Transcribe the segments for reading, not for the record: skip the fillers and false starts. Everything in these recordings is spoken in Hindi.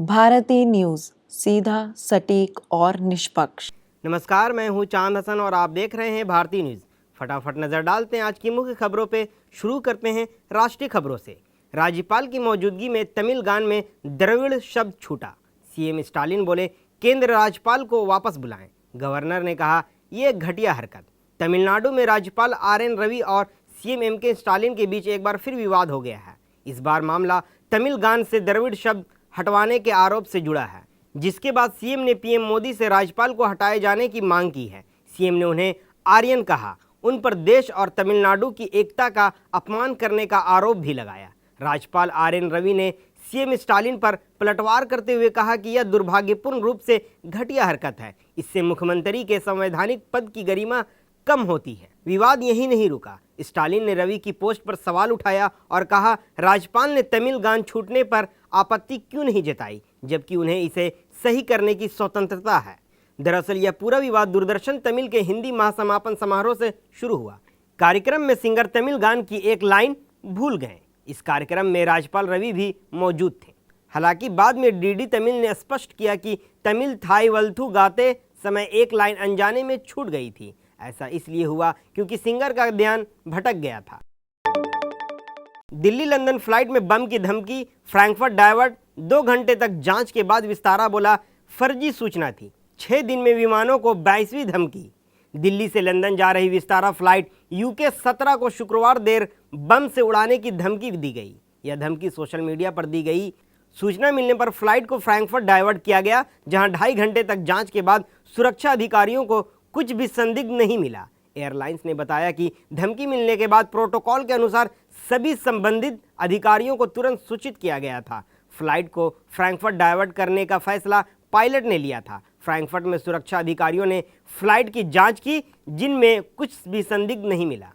भारतीय न्यूज़, सीधा, सटीक और निष्पक्ष। नमस्कार, मैं हूं चांद हसन और आप देख रहे हैं भारतीय न्यूज़। फटाफट नजर डालते हैं आज की मुख्य खबरों पे। शुरू करते हैं राष्ट्रीय खबरों से। राज्यपाल की मौजूदगी में तमिल गान में द्रविड़ शब्द छूटा। सीएम स्टालिन बोले केंद्र राज्यपाल को वापस बुलाएं। गवर्नर ने कहा यह घटिया हरकत। तमिलनाडु में राज्यपाल आर.एन. रवि और सीएम एम.के. स्टालिन के बीच एक बार फिर विवाद हो गया है। इस बार मामला तमिल गान से द्रविड़ शब्द हटवाने के आरोप से जुड़ा है, जिसके बाद सीएम ने पीएम मोदी से राज्यपाल को हटाए जाने की मांग की है। सीएम ने उन्हें आर्यन कहा, उन पर देश और तमिलनाडु की एकता का अपमान करने का आरोप भी लगाया। राज्यपाल आर.एन. रवि ने सीएम स्टालिन पर पलटवार करते हुए कहा कि यह दुर्भाग्यपूर्ण रूप से घटिया हरकत है। इससे मुख्यमंत्री के संवैधानिक पद की गरिमा कम होती है। विवाद यही नहीं रुका। स्टालिन ने रवि की पोस्ट पर सवाल उठाया और कहा राज्यपाल ने तमिल गान छूटने पर आपत्ति क्यों नहीं जताई, जबकि उन्हें इसे सही करने की स्वतंत्रता है। दरअसल यह पूरा विवाद दूरदर्शन तमिल के हिंदी महासमापन समारोह से शुरू हुआ। कार्यक्रम में सिंगर तमिल गान की एक लाइन भूल गए। इस कार्यक्रम में राज्यपाल रवि भी मौजूद थे। हालांकि बाद में डीडी तमिल ने स्पष्ट किया कि तमिल थाई वल्थू गाते समय एक लाइन अनजाने में छूट गई थी। ऐसा इसलिए हुआ क्योंकि सिंगर का ध्यान भटक गया था। दिल्ली लंदन फ्लाइट में बम की धमकी, फ्रैंकफर्ट डायवर्ट। 2 घंटे तक जांच के बाद विस्तारा बोला फर्जी सूचना थी। 6 दिन में विमानों को 22वीं धमकी। दिल्ली से लंदन जा रही विस्तारा फ्लाइट यूके 17 को शुक्रवार देर बम से उड़ाने की धमकी दी गई। यह धमकी सोशल मीडिया पर दी गई। सूचना मिलने पर फ्लाइट को फ्रैंकफर्ट डायवर्ट किया गया, जहां 2.5 घंटे तक जांच के बाद सुरक्षा अधिकारियों को कुछ भी संदिग्ध नहीं मिला। एयरलाइंस ने बताया कि धमकी मिलने के बाद प्रोटोकॉल के अनुसार सभी संबंधित अधिकारियों को तुरंत सूचित किया गया था। फ्लाइट को फ्रैंकफर्ट डायवर्ट करने का फैसला पायलट ने लिया था। फ्रैंकफर्ट में सुरक्षा अधिकारियों ने फ्लाइट की जांच की, जिनमें कुछ भी संदिग्ध नहीं मिला।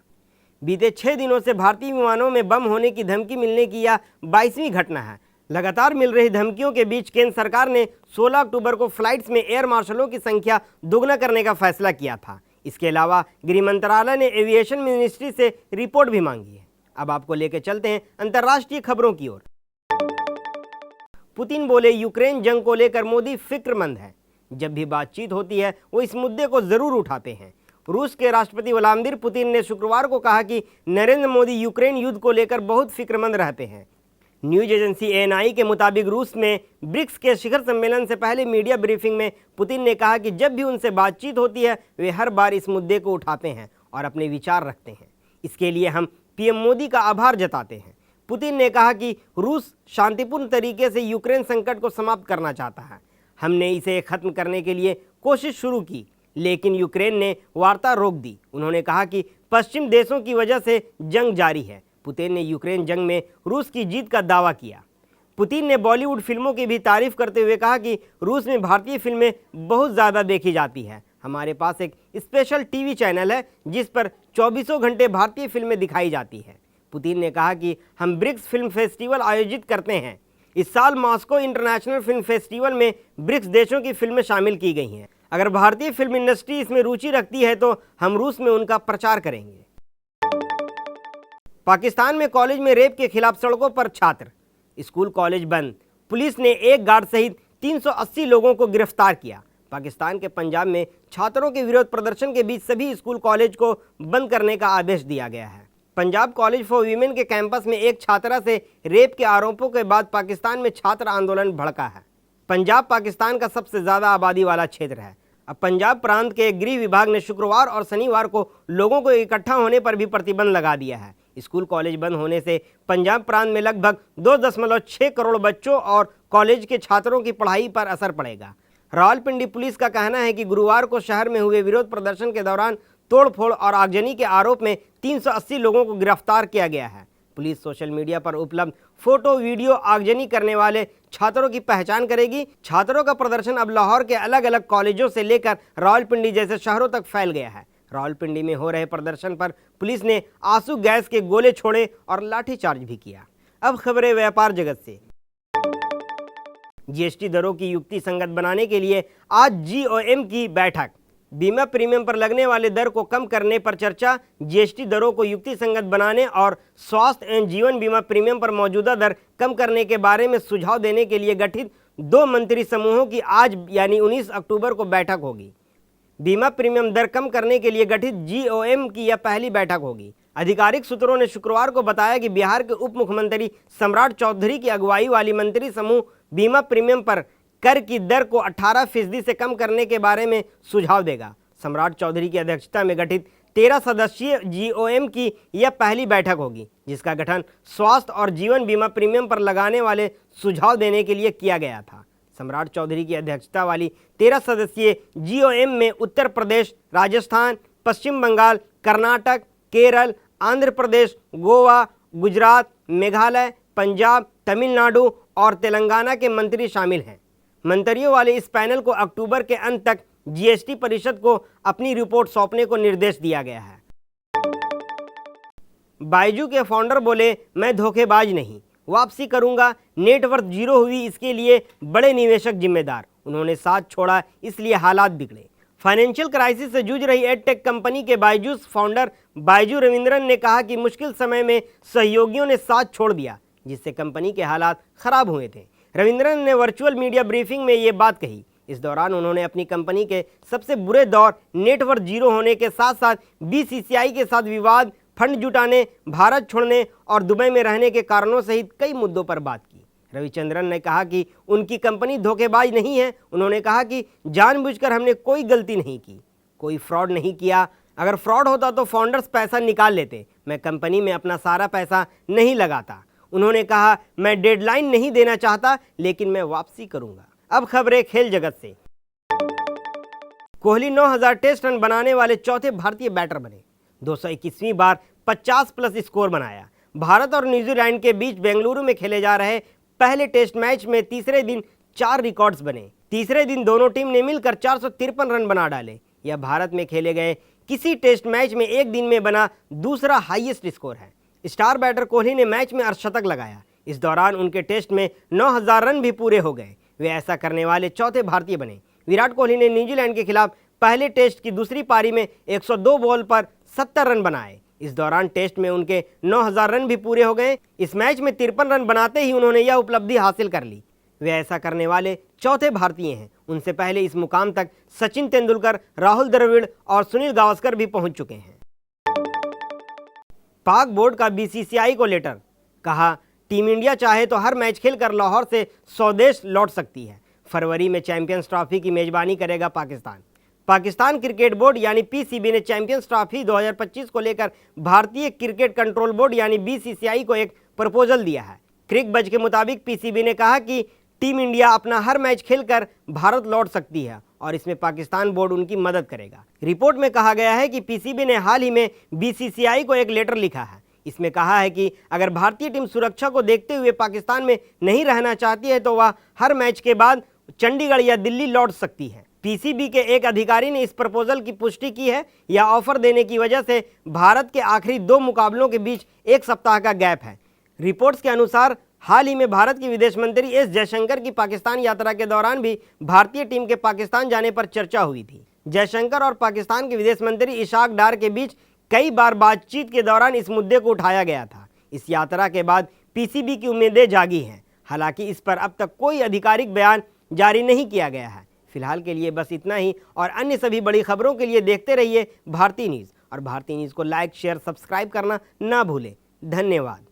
बीते 6 दिनों से भारतीय विमानों में बम होने की धमकी मिलने की यह 22वीं घटना है। लगातार मिल रही धमकियों के बीच केंद्र सरकार ने 16 अक्टूबर को फ्लाइट्स में एयर मार्शलों की संख्या दोगुना करने का फैसला किया था। इसके अलावा गृह मंत्रालय ने एविएशन मिनिस्ट्री से रिपोर्ट भी मांगी है। अब आपको लेकर चलते हैं अंतर्राष्ट्रीय खबरों की ओर। पुतिन बोले यूक्रेन जंग को लेकर मोदी फिक्रमंद है। जब भी बातचीत होती है वो इस मुद्दे को जरूर उठाते हैं। रूस के राष्ट्रपति व्लादिमीर पुतिन ने शुक्रवार को कहा कि नरेंद्र मोदी यूक्रेन युद्ध को लेकर बहुत फिक्रमंद रहते हैं। न्यूज एजेंसी एएनआई के मुताबिक रूस में ब्रिक्स के शिखर सम्मेलन से पहले मीडिया ब्रीफिंग में पुतिन ने कहा कि जब भी उनसे बातचीत होती है वे हर बार इस मुद्दे को उठाते हैं और अपने विचार रखते हैं। इसके लिए हम पीएम मोदी का आभार जताते हैं। पुतिन ने कहा कि रूस शांतिपूर्ण तरीके से यूक्रेन संकट को समाप्त करना चाहता है। हमने इसे खत्म करने के लिए कोशिश शुरू की, लेकिन यूक्रेन ने वार्ता रोक दी। उन्होंने कहा कि पश्चिम देशों की वजह से जंग जारी है। पुतिन ने यूक्रेन जंग में रूस की जीत का दावा किया। पुतिन ने बॉलीवुड फिल्मों की भी तारीफ करते हुए कहा कि रूस में भारतीय फिल्में बहुत ज़्यादा देखी जाती है। हमारे पास एक स्पेशल टीवी चैनल है जिस पर 24 घंटे भारतीय फिल्में दिखाई जाती है। पुतिन ने कहा कि हम ब्रिक्स फिल्म फेस्टिवल आयोजित करते हैं। इस साल मॉस्को इंटरनेशनल फिल्म फेस्टिवल में ब्रिक्स देशों की फिल्में शामिल की गई हैं। अगर भारतीय फिल्म इंडस्ट्री इसमें रुचि रखती है तो हम रूस में उनका प्रचार करेंगे। पाकिस्तान में कॉलेज में रेप के खिलाफ सड़कों पर छात्र, स्कूल कॉलेज बंद। पुलिस ने एक गार्ड सहित 380 लोगों को गिरफ्तार किया। पाकिस्तान के पंजाब में छात्रों के विरोध प्रदर्शन के बीच सभी स्कूल कॉलेज को बंद करने का आदेश दिया गया है। पंजाब कॉलेज फॉर वीमेन के कैंपस में एक छात्रा से रेप के आरोपों के बाद पाकिस्तान में छात्र आंदोलन भड़का है। पंजाब पाकिस्तान का सबसे ज़्यादा आबादी वाला क्षेत्र है। अब पंजाब प्रांत के गृह विभाग ने शुक्रवार और शनिवार को लोगों को इकट्ठा होने पर भी प्रतिबंध लगा दिया है। स्कूल कॉलेज बंद होने से पंजाब प्रांत में लगभग 2.6 करोड़ बच्चों और कॉलेज के छात्रों की पढ़ाई पर असर पड़ेगा। रावलपिंडी पुलिस का कहना है कि गुरुवार को शहर में हुए विरोध प्रदर्शन के दौरान तोड़फोड़ और आगजनी के आरोप में 380 लोगों को गिरफ्तार किया गया है। पुलिस सोशल मीडिया पर उपलब्ध फोटो वीडियो आगजनी करने वाले छात्रों की पहचान करेगी। छात्रों का प्रदर्शन अब लाहौर के अलग अलग कॉलेजों से लेकर रावलपिंडी जैसे शहरों तक फैल गया है। रावलपिंडी में हो रहे प्रदर्शन पर पुलिस ने आंसू गैस के गोले छोड़े और लाठीचार्ज भी किया। अब खबरें व्यापार जगत से। जीएसटी दरों की युक्ति संगत बनाने के लिए आज जीओएम की बैठक। बीमा प्रीमियम पर लगने वाले दर को कम करने पर चर्चा। जीएसटी दरों को युक्ति संगत बनाने और स्वास्थ्य एवं जीवन बीमा प्रीमियम पर मौजूदा दर कम करने के बारे में सुझाव देने के लिए गठित दो मंत्री समूहों की आज यानी 19 अक्टूबर को बैठक होगी। बीमा प्रीमियम दर कम करने के लिए गठित जीओएम की यह पहली बैठक होगी। आधिकारिक सूत्रों ने शुक्रवार को बताया कि बिहार के उप मुख्यमंत्री सम्राट चौधरी की अगुवाई वाली मंत्री समूह बीमा प्रीमियम पर कर की दर को 18% से कम करने के बारे में सुझाव देगा। सम्राट चौधरी की अध्यक्षता में गठित 13 सदस्यीय जीओएम की यह पहली बैठक होगी, जिसका गठन स्वास्थ्य और जीवन बीमा प्रीमियम पर लगाने वाले सुझाव देने के लिए किया गया था। सम्राट चौधरी की अध्यक्षता वाली 13 सदस्यीय जीओएम में उत्तर प्रदेश, राजस्थान, पश्चिम बंगाल, कर्नाटक, केरल, आंध्र प्रदेश, गोवा, गुजरात, मेघालय, पंजाब, तमिलनाडु और तेलंगाना के मंत्री शामिल हैं। मंत्रियों वाले इस पैनल को अक्टूबर के अंत तक जीएसटी परिषद को अपनी रिपोर्ट सौंपने को निर्देश दिया गया है। बायजू के फाउंडर बोले, मैं धोखेबाज नहीं, वापसी करूंगा, नेटवर्थ जीरो हुई इसके लिए बड़े निवेशक जिम्मेदार, उन्होंने साथ छोड़ा इसलिए हालात बिगड़े। फाइनेंशियल क्राइसिस से जूझ रही एडटेक कंपनी के बायजूस फाउंडर बायजू रविंद्रन ने कहा कि मुश्किल समय में सहयोगियों ने साथ छोड़ दिया, जिससे कंपनी के हालात खराब हुए थे। रविंद्रन ने वर्चुअल मीडिया ब्रीफिंग में ये बात कही। इस दौरान उन्होंने अपनी कंपनी के सबसे बुरे दौर, नेटवर्थ जीरो होने के साथ साथ बीसीसीआई के साथ विवाद, फंड जुटाने, भारत छोड़ने और दुबई में रहने के कारणों सहित कई मुद्दों पर बात की। रविचंद्रन ने कहा कि उनकी कंपनी धोखेबाज नहीं है। उन्होंने कहा कि जानबूझकर हमने कोई गलती नहीं की, कोई फ्रॉड नहीं किया। अगर फ्रॉड होता तो फाउंडर्स पैसा निकाल लेते, मैं कंपनी में अपना सारा पैसा नहीं लगाता। उन्होंने कहा, मैं डेडलाइन नहीं देना चाहता, लेकिन मैं वापसी करूंगा। अब खबरें खेल जगत से। कोहली 9000 टेस्ट रन बनाने वाले चौथे भारतीय बैटर बने। 221वीं बार 50+ स्कोर बनाया। भारत और न्यूजीलैंड के बीच बेंगलुरु में खेले जा रहे पहले टेस्ट मैच में तीसरे दिन 4 रिकॉर्ड्स बने। तीसरे दिन दोनों टीम ने मिलकर 453 रन बना डाले। यह भारत में खेले गए किसी टेस्ट मैच में एक दिन में बना दूसरा हाईएस्ट स्कोर है। स्टार बैटर कोहली ने मैच में अर्धशतक लगाया। इस दौरान उनके टेस्ट में 9000 रन भी पूरे हो गए। वे ऐसा करने वाले चौथे भारतीय बने। विराट कोहली ने न्यूजीलैंड के खिलाफ पहले टेस्ट की दूसरी पारी में 102 बॉल पर 70 रन बनाए। इस दौरान टेस्ट में उनके 9000 रन भी पूरे हो गए। इस मैच में 53 रन बनाते ही उन्होंने यह उपलब्धि हासिल कर ली। वे ऐसा करने वाले चौथे भारतीय हैं। उनसे पहले इस मुकाम तक सचिन तेंदुलकर, राहुल द्रविड़ और सुनील गावस्कर भी पहुंच चुके हैं। पाक बोर्ड का बीसीसीआई को लेटर, कहा टीम इंडिया चाहे तो हर मैच खेलकर लाहौर से स्वदेश लौट सकती है। फरवरी में चैंपियंस ट्रॉफी की मेजबानी करेगा पाकिस्तान। पाकिस्तान क्रिकेट बोर्ड यानी पीसीबी ने चैंपियंस ट्रॉफी 2025 को लेकर भारतीय क्रिकेट कंट्रोल बोर्ड यानी बीसीसीआई को एक प्रपोजल दिया है। क्रिकबज के मुताबिक पीसीबी ने कहा कि टीम इंडिया अपना हर मैच खेलकर भारत लौट सकती है और इसमें पाकिस्तान बोर्ड उनकी मदद करेगा। रिपोर्ट में कहा गया है कि पीसीबी ने हाल ही में बीसीसीआई को एक लेटर लिखा है। इसमें कहा है कि अगर भारतीय टीम सुरक्षा को देखते हुए पाकिस्तान में नहीं रहना चाहती है तो वह हर मैच के बाद चंडीगढ़ या दिल्ली लौट सकती है। पीसीबी के एक अधिकारी ने इस प्रपोजल की पुष्टि की है। यह ऑफर देने की वजह से भारत के आखिरी 2 मुकाबलों के बीच 1 सप्ताह का गैप है। रिपोर्ट्स के अनुसार हाल ही में भारत के विदेश मंत्री एस जयशंकर की पाकिस्तान यात्रा के दौरान भी भारतीय टीम के पाकिस्तान जाने पर चर्चा हुई थी। जयशंकर और पाकिस्तान के विदेश मंत्री इशाक डार के बीच कई बार बातचीत के दौरान इस मुद्दे को उठाया गया था। इस यात्रा के बाद पीसीबी की उम्मीदें जागी हैं। हालांकि इस पर अब तक कोई आधिकारिक बयान जारी नहीं किया गया है। फिलहाल के लिए बस इतना ही और अन्य सभी बड़ी खबरों के लिए देखते रहिए भारती न्यूज़ और भारती न्यूज़ को लाइक, शेयर, सब्सक्राइब करना ना भूलें। धन्यवाद।